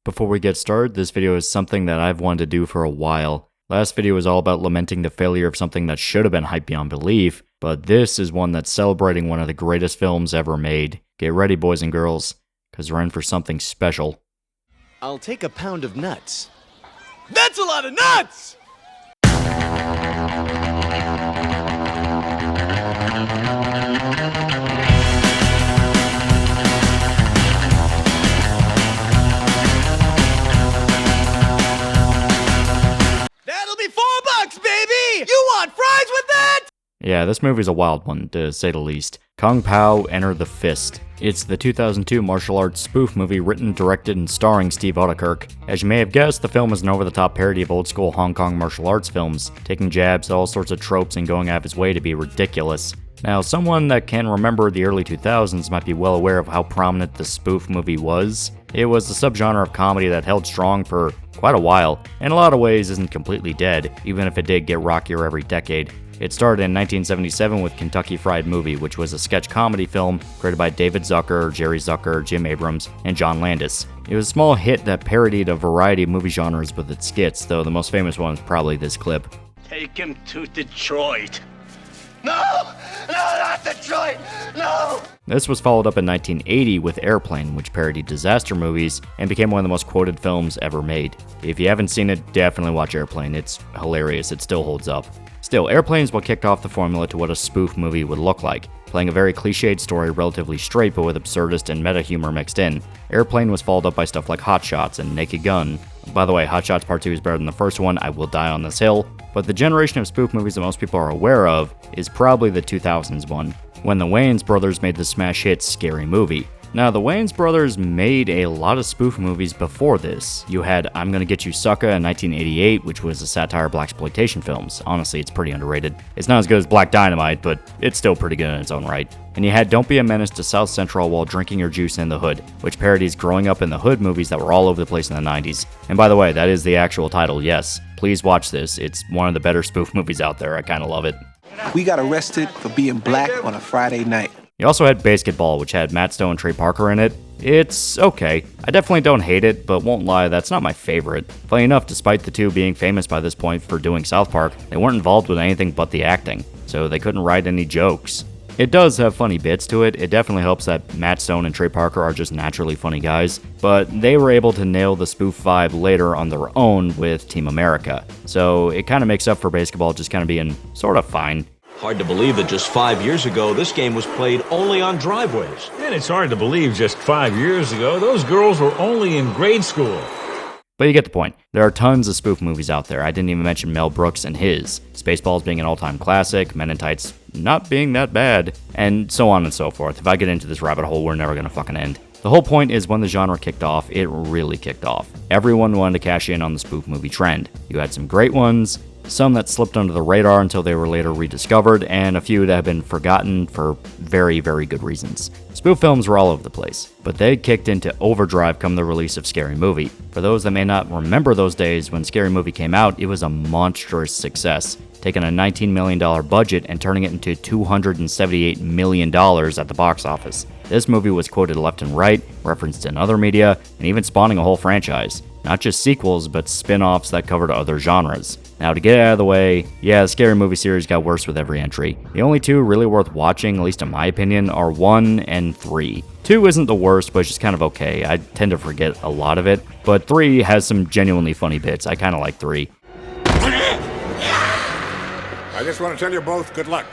before we get started, this video is something that I've wanted to do for a while. Last video was all about lamenting the failure of something that should have been hyped beyond belief, but this is one that's celebrating one of the greatest films ever made. Get ready, boys and girls, because we're in for something special. I'll take a pound of nuts. That's a lot of nuts! That'll be $4, baby! You want fries with that? Yeah, this movie's a wild one, to say the least. Kung Pao Enter the Fist. It's the 2002 martial arts spoof movie written, directed, and starring Steve Odekirk. As you may have guessed, the film is an over-the-top parody of old-school Hong Kong martial arts films, taking jabs at all sorts of tropes and going out of his way to be ridiculous. Now, someone that can remember the early 2000s might be well aware of how prominent the spoof movie was. It was a subgenre of comedy that held strong for quite a while, and in a lot of ways isn't completely dead, even if it did get rockier every decade. It started in 1977 with Kentucky Fried Movie, which was a sketch comedy film created by David Zucker, Jerry Zucker, Jim Abrams, and John Landis. It was a small hit that parodied a variety of movie genres with its skits, though the most famous one is probably this clip. Take him to Detroit. No! No, not Detroit! No! This was followed up in 1980 with Airplane, which parodied disaster movies and became one of the most quoted films ever made. If you haven't seen it, definitely watch Airplane. It's hilarious. It still holds up. Still, Airplane is what kicked off the formula to what a spoof movie would look like, playing a very cliched story relatively straight but with absurdist and meta humor mixed in. Airplane was followed up by stuff like Hot Shots and Naked Gun. By the way, Hot Shots Part 2 is better than the first one, I will die on this hill, but the generation of spoof movies that most people are aware of is probably the 2000s one, when the Wayans brothers made the smash hit Scary Movie. Now, the Wayans brothers made a lot of spoof movies before this. You had I'm Gonna Get You Sucka in 1988, which was a satire of blaxploitation films. Honestly, it's pretty underrated. It's not as good as Black Dynamite, but it's still pretty good in its own right. And you had Don't Be a Menace to South Central While Drinking Your Juice in the Hood, which parodies growing up in the hood movies that were all over the place in the 90s. And by the way, that is the actual title, yes. Please watch this. It's one of the better spoof movies out there. I kinda love it. We got arrested for being black on a Friday night. You also had Basketball, which had Matt Stone and Trey Parker in it. It's okay. I definitely don't hate it, but won't lie, that's not my favorite. Funny enough, despite the two being famous by this point for doing South Park, they weren't involved with anything but the acting, so they couldn't write any jokes. It does have funny bits to it. It definitely helps that Matt Stone and Trey Parker are just naturally funny guys, but they were able to nail the spoof vibe later on their own with Team America. So it kind of makes up for Basketball just kind of being sort of fine. Hard to believe that just 5 years ago, this game was played only on driveways. And it's hard to believe just 5 years ago, those girls were only in grade school. But you get the point. There are tons of spoof movies out there. I didn't even mention Mel Brooks and his. Spaceballs being an all-time classic, Men in Tights not being that bad, and so on and so forth. If I get into this rabbit hole, we're never gonna fucking end. The whole point is when the genre kicked off, it really kicked off. Everyone wanted to cash in on the spoof movie trend. You had some great ones, some that slipped under the radar until they were later rediscovered, and a few that have been forgotten for very, very good reasons. Spoof films were all over the place, but they kicked into overdrive come the release of Scary Movie. For those that may not remember those days, when Scary Movie came out, it was a monstrous success, taking a $19 million budget and turning it into $278 million at the box office. This movie was quoted left and right, referenced in other media, and even spawning a whole franchise. Not just sequels, but spin-offs that covered other genres. Now, to get out of the way, yeah, the Scary Movie series got worse with every entry. The only two really worth watching, at least in my opinion, are 1 and 3. 2 isn't the worst, but it's just kind of okay. I tend to forget a lot of it, but 3 has some genuinely funny bits. I kind of like 3. I just want to tell you both good luck.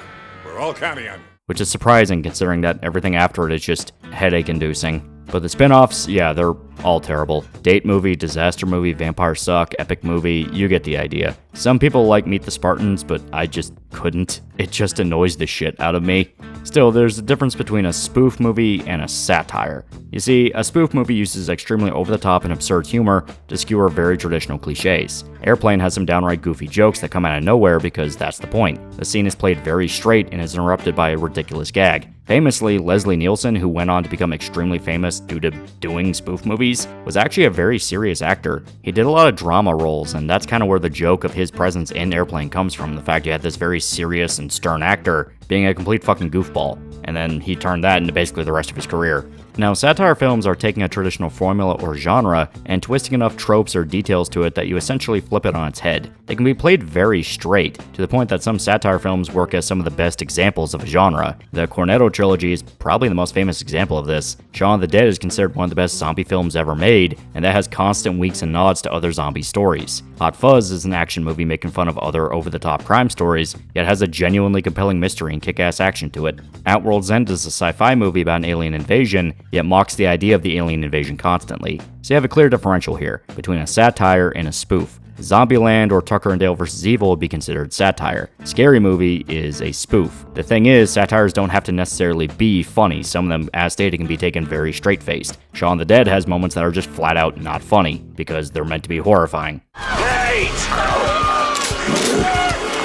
We're all counting on you. Which is surprising considering that everything after it is just headache-inducing. But the spin-offs, yeah, they're all terrible. Date movie, disaster movie, vampire suck, epic movie, you get the idea. Some people like Meet the Spartans, but I just couldn't. It just annoys the shit out of me. Still, there's a difference between a spoof movie and a satire. You see, a spoof movie uses extremely over-the-top and absurd humor to skewer very traditional cliches. Airplane has some downright goofy jokes that come out of nowhere because that's the point. The scene is played very straight and is interrupted by a ridiculous gag. Famously, Leslie Nielsen, who went on to become extremely famous due to doing spoof movies, was actually a very serious actor. He did a lot of drama roles, and that's kind of where the joke of his presence in Airplane comes from, the fact you had this very serious and stern actor being a complete fucking goofball, and then he turned that into basically the rest of his career. Now, satire films are taking a traditional formula or genre and twisting enough tropes or details to it that you essentially flip it on its head. They can be played very straight, to the point that some satire films work as some of the best examples of a genre. The Cornetto trilogy is probably the most famous example of this. Shaun of the Dead is considered one of the best zombie films ever made, and that has constant winks and nods to other zombie stories. Hot Fuzz is an action movie making fun of other over-the-top crime stories, yet has a genuinely compelling mystery and kick-ass action to it. At World's End is a sci-fi movie about an alien invasion, yet mocks the idea of the alien invasion constantly. So you have a clear differential here, between a satire and a spoof. Zombieland or Tucker and Dale vs. Evil would be considered satire. Scary Movie is a spoof. The thing is, satires don't have to necessarily be funny. Some of them, as stated, can be taken very straight-faced. Shaun of the Dead has moments that are just flat out not funny, because they're meant to be horrifying. Wait!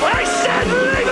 I said leave him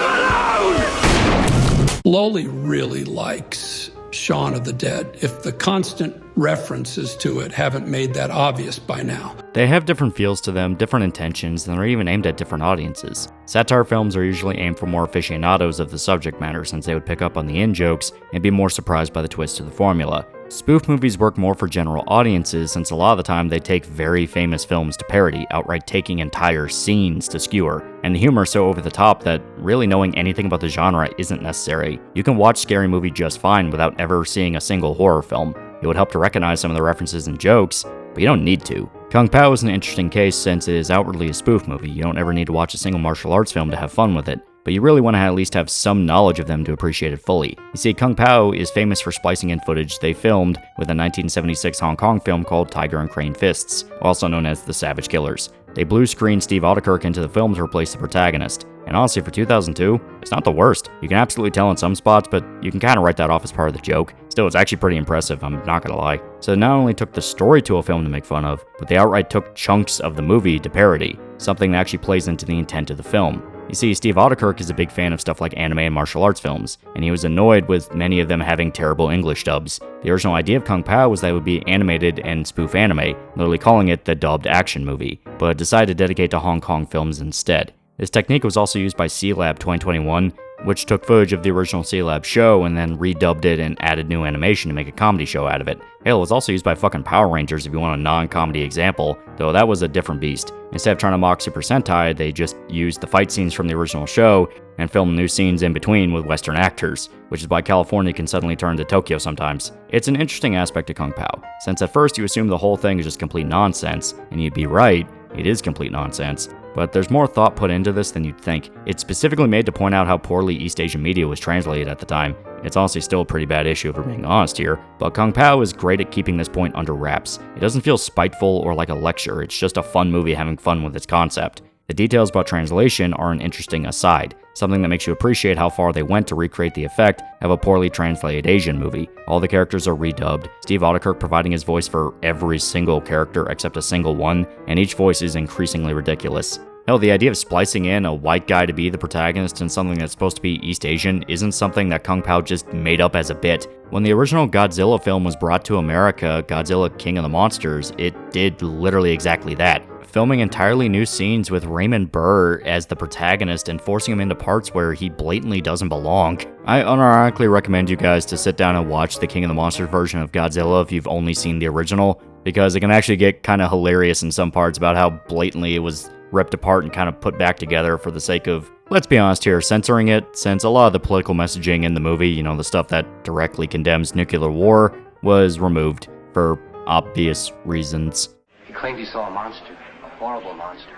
alone! Loli really likes Shaun of the Dead, if the constant references to it haven't made that obvious by now. They have different feels to them, different intentions, and they're even aimed at different audiences. Satire films are usually aimed for more aficionados of the subject matter, since they would pick up on the in-jokes and be more surprised by the twist to the formula. Spoof movies work more for general audiences, since a lot of the time they take very famous films to parody, outright taking entire scenes to skewer. And the humor is so over the top that really knowing anything about the genre isn't necessary. You can watch Scary Movie just fine without ever seeing a single horror film. It would help to recognize some of the references and jokes, but you don't need to. Kung Pao is an interesting case since it is outwardly a spoof movie. You don't ever need to watch a single martial arts film to have fun with it, but you really want to at least have some knowledge of them to appreciate it fully. You see, Kung Pao is famous for splicing in footage they filmed with a 1976 Hong Kong film called Tiger and Crane Fists, also known as The Savage Killers. They blue screened Steve Audekirk into the film to replace the protagonist, and honestly for 2002, it's not the worst. You can absolutely tell in some spots, but you can kind of write that off as part of the joke. Still, it's actually pretty impressive, I'm not gonna lie. So they not only took the story to a film to make fun of, but they outright took chunks of the movie to parody, something that actually plays into the intent of the film. You see, Steve Audekirk is a big fan of stuff like anime and martial arts films, and he was annoyed with many of them having terrible English dubs. The original idea of Kung Pao was that it would be animated and spoof anime, literally calling it the dubbed action movie, but decided to dedicate to Hong Kong films instead. This technique was also used by C-Lab 2021, which took footage of the original C-Lab show and then redubbed it and added new animation to make a comedy show out of it. Hell, it was also used by fucking Power Rangers if you want a non-comedy example, though that was a different beast. Instead of trying to mock Super Sentai, they just used the fight scenes from the original show and filmed new scenes in between with Western actors, which is why California can suddenly turn to Tokyo sometimes. It's an interesting aspect of Kung Pao, since at first you assume the whole thing is just complete nonsense, and you'd be right, it is complete nonsense. But there's more thought put into this than you'd think. It's specifically made to point out how poorly East Asian media was translated at the time. It's honestly still a pretty bad issue if we're being honest here, but Kung Pao is great at keeping this point under wraps. It doesn't feel spiteful or like a lecture, it's just a fun movie having fun with its concept. The details about translation are an interesting aside, something that makes you appreciate how far they went to recreate the effect of a poorly translated Asian movie. All the characters are redubbed, Steve Audekirk providing his voice for every single character except a single one, and each voice is increasingly ridiculous. Hell, the idea of splicing in a white guy to be the protagonist in something that's supposed to be East Asian isn't something that Kung Pao just made up as a bit. When the original Godzilla film was brought to America, Godzilla King of the Monsters, it did literally exactly that. Filming entirely new scenes with Raymond Burr as the protagonist and forcing him into parts where he blatantly doesn't belong. I unironically recommend you guys to sit down and watch the King of the Monsters version of Godzilla if you've only seen the original, because it can actually get kind of hilarious in some parts about how blatantly it was ripped apart and kind of put back together for the sake of, let's be honest here, censoring it, since a lot of the political messaging in the movie, the stuff that directly condemns nuclear war, was removed for obvious reasons. He claimed he saw a monster, a horrible monster.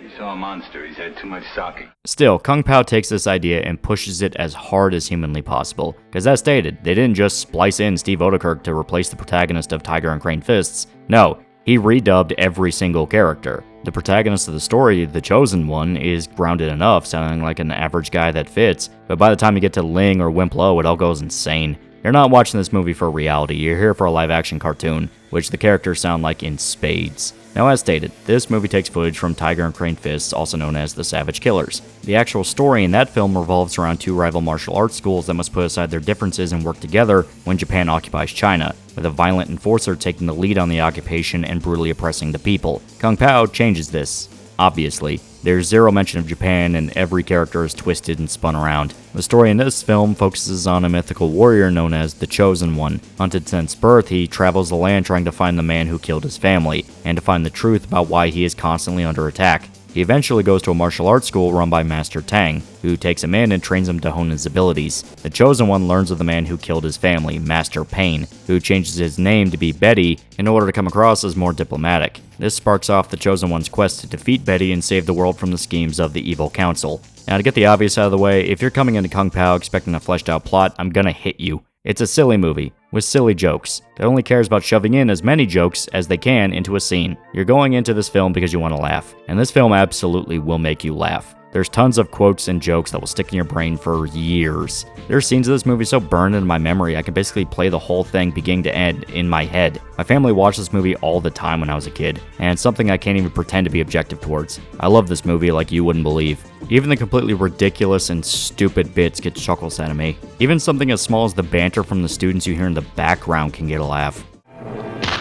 He saw a monster, he's had too much sake. Still, Kung Pao takes this idea and pushes it as hard as humanly possible, because as stated, they didn't just splice in Steve Audekirk to replace the protagonist of Tiger and Crane Fists. No, he redubbed every single character. The protagonist of the story, the chosen one, is grounded enough, sounding like an average guy that fits, but by the time you get to Ling or Wimp Lo, it all goes insane. You're not watching this movie for reality, you're here for a live-action cartoon, which the characters sound like in spades. Now, as stated, this movie takes footage from Tiger and Crane Fists, also known as The Savage Killers. The actual story in that film revolves around two rival martial arts schools that must put aside their differences and work together when Japan occupies China, with a violent enforcer taking the lead on the occupation and brutally oppressing the people. Kung Pao changes this obviously. There's zero mention of Japan, and every character is twisted and spun around. The story in this film focuses on a mythical warrior known as the Chosen One. Hunted since birth, he travels the land trying to find the man who killed his family, and to find the truth about why he is constantly under attack. He eventually goes to a martial arts school run by Master Tang, who takes him in and trains him to hone his abilities. The Chosen One learns of the man who killed his family, Master Pain, who changes his name to be Betty in order to come across as more diplomatic. This sparks off the Chosen One's quest to defeat Betty and save the world from the schemes of the evil council. Now, to get the obvious out of the way, if you're coming into Kung Pao expecting a fleshed out plot, I'm gonna hit you. It's a silly movie, with silly jokes, that only cares about shoving in as many jokes as they can into a scene. You're going into this film because you want to laugh, and this film absolutely will make you laugh. There's tons of quotes and jokes that will stick in your brain for years. There are scenes of this movie so burned into my memory I can basically play the whole thing beginning to end in my head. My family watched this movie all the time when I was a kid, and it's something I can't even pretend to be objective towards. I love this movie like you wouldn't believe. Even the completely ridiculous and stupid bits get chuckles out of me. Even something as small as the banter from the students you hear in the background can get a laugh.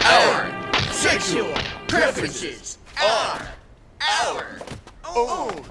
Our sexual preferences are our own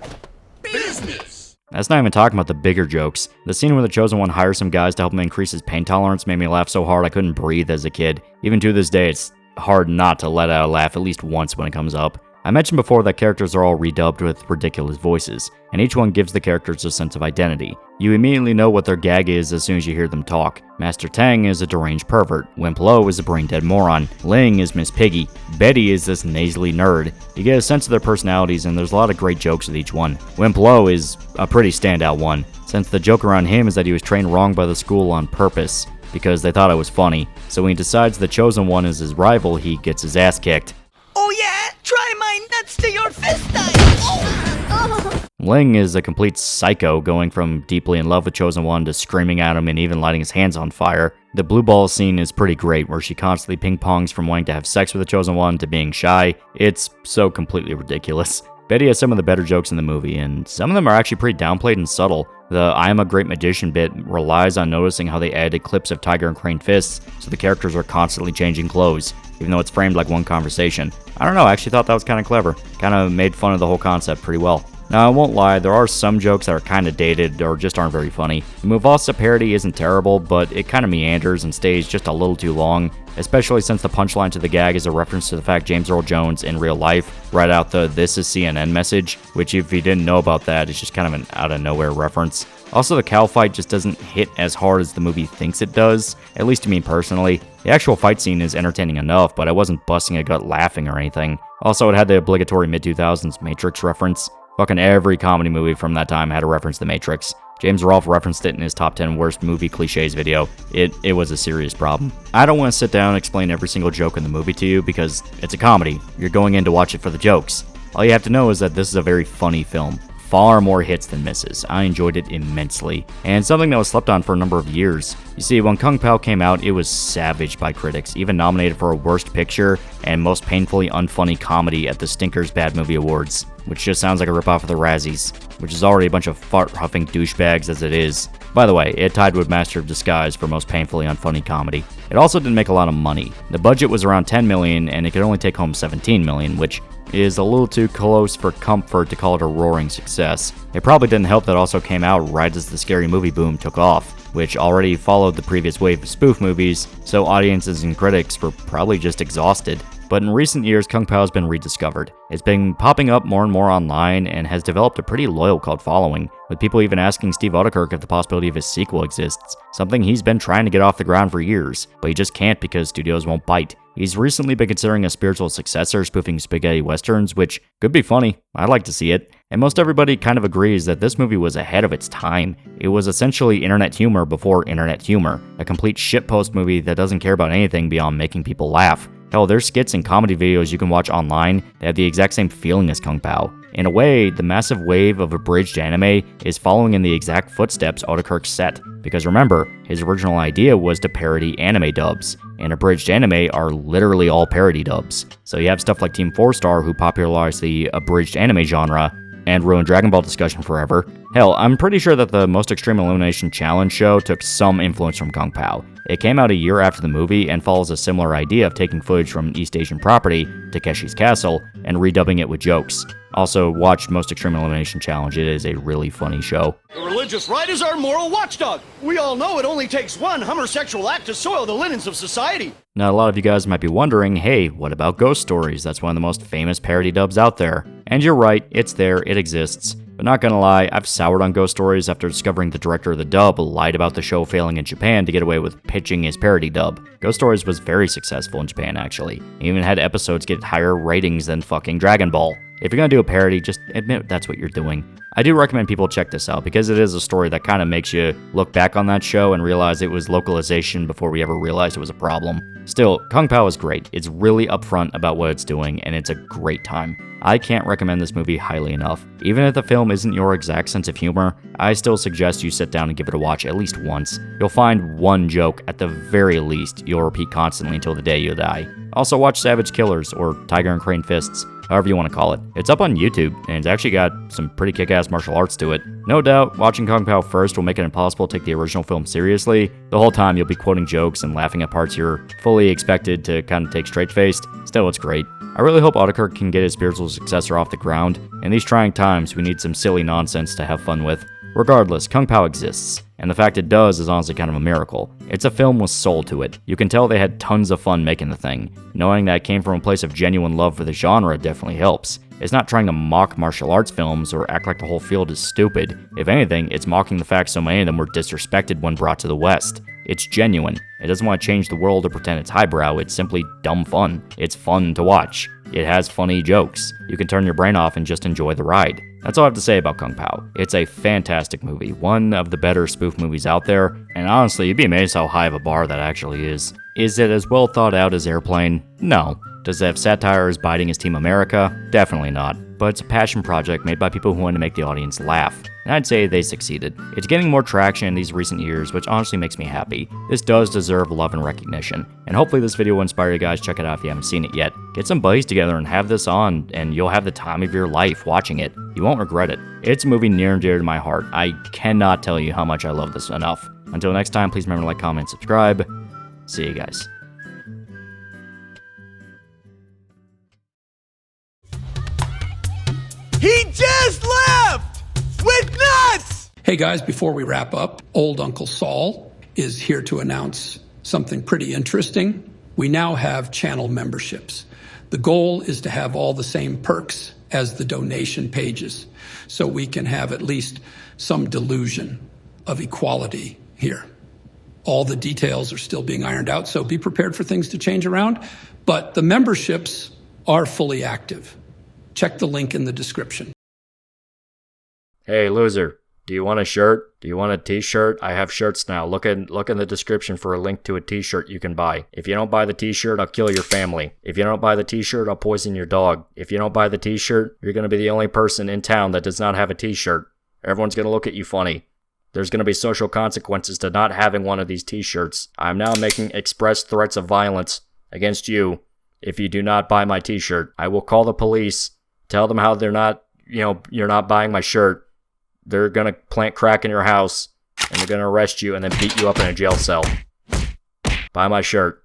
business. That's not even talking about the bigger jokes. The scene where the Chosen One hires some guys to help him increase his pain tolerance made me laugh so hard I couldn't breathe as a kid. Even to this day, it's hard not to let out a laugh at least once when it comes up. I mentioned before that characters are all redubbed with ridiculous voices, and each one gives the characters a sense of identity. You immediately know what their gag is as soon as you hear them talk. Master Tang is a deranged pervert, Wimp Lo is a brain-dead moron, Ling is Miss Piggy, Betty is this nasally nerd. You get a sense of their personalities, and there's a lot of great jokes with each one. Wimp Lo is a pretty standout one, since the joke around him is that he was trained wrong by the school on purpose, because they thought it was funny. So when he decides the Chosen One is his rival, he gets his ass kicked. Oh yeah? Try my nuts to your fist type! Ling is a complete psycho, going from deeply in love with Chosen One to screaming at him and even lighting his hands on fire. The blue ball scene is pretty great, where she constantly ping-pongs from wanting to have sex with the Chosen One to being shy. It's so completely ridiculous. Betty has some of the better jokes in the movie, and some of them are actually pretty downplayed and subtle. The I am a great magician bit relies on noticing how they added clips of Tiger and Crane fists, so the characters are constantly changing clothes, even though it's framed like one conversation. I don't know, I actually thought that was kind of clever. Kind of made fun of the whole concept pretty well. Now, I won't lie, there are some jokes that are kind of dated or just aren't very funny. The Mufasa parody isn't terrible, but it kind of meanders and stays just a little too long, especially since the punchline to the gag is a reference to the fact James Earl Jones in real life read out the "This is CNN" message, which if you didn't know about that, it's just kind of an out-of-nowhere reference. Also, the cow fight just doesn't hit as hard as the movie thinks it does, at least to me personally. The actual fight scene is entertaining enough, but I wasn't busting a gut laughing or anything. Also, it had the obligatory mid-2000s Matrix reference. Fucking every comedy movie from that time had a reference to Matrix. James Rolfe referenced it in his top 10 worst movie cliches video. It was a serious problem. I don't want to sit down and explain every single joke in the movie to you because it's a comedy. You're going in to watch it for the jokes. All you have to know is that this is a very funny film. Far more hits than misses. I enjoyed it immensely, and something that was slept on for a number of years. You see, when Kung Pao came out, it was savaged by critics, even nominated for a Worst Picture and Most Painfully Unfunny Comedy at the Stinkers Bad Movie Awards, which just sounds like a ripoff of the Razzies, which is already a bunch of fart-huffing douchebags as it is. By the way, it tied with Master of Disguise for Most Painfully Unfunny Comedy. It also didn't make a lot of money. The budget was around $10 million, and it could only take home $17 million, which is a little too close for comfort to call it a roaring success. It probably didn't help that it also came out right as the scary movie boom took off, which already followed the previous wave of spoof movies, so audiences and critics were probably just exhausted. But in recent years, Kung Pao has been rediscovered. It's been popping up more and more online and has developed a pretty loyal cult following, with people even asking Steve Odekirk if the possibility of a sequel exists, something he's been trying to get off the ground for years, but he just can't because studios won't bite. He's recently been considering a spiritual successor spoofing spaghetti westerns, which could be funny. I'd like to see it. And most everybody kind of agrees that this movie was ahead of its time. It was essentially internet humor before internet humor, a complete shitpost movie that doesn't care about anything beyond making people laugh. Hell, there's skits and comedy videos you can watch online that have the exact same feeling as Kung Pao. In a way, the massive wave of abridged anime is following in the exact footsteps Odekirk set, because remember, his original idea was to parody anime dubs, and abridged anime are literally all parody dubs. So you have stuff like Team 4-Star who popularized the abridged anime genre, and ruined Dragon Ball discussion forever. Hell, I'm pretty sure that the Most Extreme Elimination Challenge show took some influence from Kung Pao. It came out a year after the movie and follows a similar idea of taking footage from East Asian property, Takeshi's Castle, and redubbing it with jokes. Also, watch Most Extreme Elimination Challenge. It is a really funny show. The religious right is our moral watchdog. We all know it only takes one homosexual act to soil the linens of society. Now, a lot of you guys might be wondering, hey, what about Ghost Stories? That's one of the most famous parody dubs out there. And you're right, it's there, it exists. But not gonna lie, I've soured on Ghost Stories after discovering the director of the dub lied about the show failing in Japan to get away with pitching his parody dub. Ghost Stories was very successful in Japan, actually. It even had episodes get higher ratings than fucking Dragon Ball. If you're gonna do a parody, just admit that's what you're doing. I do recommend people check this out because it is a story that kind of makes you look back on that show and realize it was localization before we ever realized it was a problem. Still, Kung Pao is great. It's really upfront about what it's doing, and it's a great time. I can't recommend this movie highly enough. Even if the film isn't your exact sense of humor, I still suggest you sit down and give it a watch at least once. You'll find one joke at the very least you'll repeat constantly until the day you die. Also watch Savage Killers, or Tiger and Crane Fists, however you want to call it. It's up on YouTube, and it's actually got some pretty kick-ass martial arts to it. No doubt, watching Kung Pao first will make it impossible to take the original film seriously. The whole time you'll be quoting jokes and laughing at parts you're fully expected to kind of take straight-faced. Still, it's great. I really hope Audikirk can get his spiritual successor off the ground. In these trying times, we need some silly nonsense to have fun with. Regardless, Kung Pao exists, and the fact it does is honestly kind of a miracle. It's a film with soul to it. You can tell they had tons of fun making the thing. Knowing that it came from a place of genuine love for the genre definitely helps. It's not trying to mock martial arts films or act like the whole field is stupid. If anything, it's mocking the fact so many of them were disrespected when brought to the West. It's genuine. It doesn't want to change the world or pretend it's highbrow, it's simply dumb fun. It's fun to watch. It has funny jokes. You can turn your brain off and just enjoy the ride. That's all I have to say about Kung Pao. It's a fantastic movie, one of the better spoof movies out there, and honestly, you'd be amazed how high of a bar that actually is. Is it as well thought out as Airplane? No. Does it have satire as biting as Team America? Definitely not. But it's a passion project made by people who want to make the audience laugh. And I'd say they succeeded. It's getting more traction in these recent years, which honestly makes me happy. This does deserve love and recognition. And hopefully this video will inspire you guys. Check it out if you haven't seen it yet. Get some buddies together and have this on, and you'll have the time of your life watching it. You won't regret it. It's a movie near and dear to my heart. I cannot tell you how much I love this enough. Until next time, please remember to like, comment, subscribe. See you guys. He just left! With nuts! Hey guys, before we wrap up, old Uncle Saul is here to announce something pretty interesting. We now have channel memberships. The goal is to have all the same perks as the donation pages, so we can have at least some delusion of equality here. All the details are still being ironed out, so be prepared for things to change around, but the memberships are fully active. Check the link in the description. Hey, loser. Do you want a shirt? Do you want a t-shirt? I have shirts now. Look in the description for a link to a t-shirt you can buy. If you don't buy the t-shirt, I'll kill your family. If you don't buy the t-shirt, I'll poison your dog. If you don't buy the t-shirt, you're going to be the only person in town that does not have a t-shirt. Everyone's going to look at you funny. There's going to be social consequences to not having one of these t-shirts. I'm now making express threats of violence against you if you do not buy my t-shirt. I will call the police, tell them how they're not, you're not buying my shirt. They're going to plant crack in your house, and they're going to arrest you and then beat you up in a jail cell. Buy my shirt.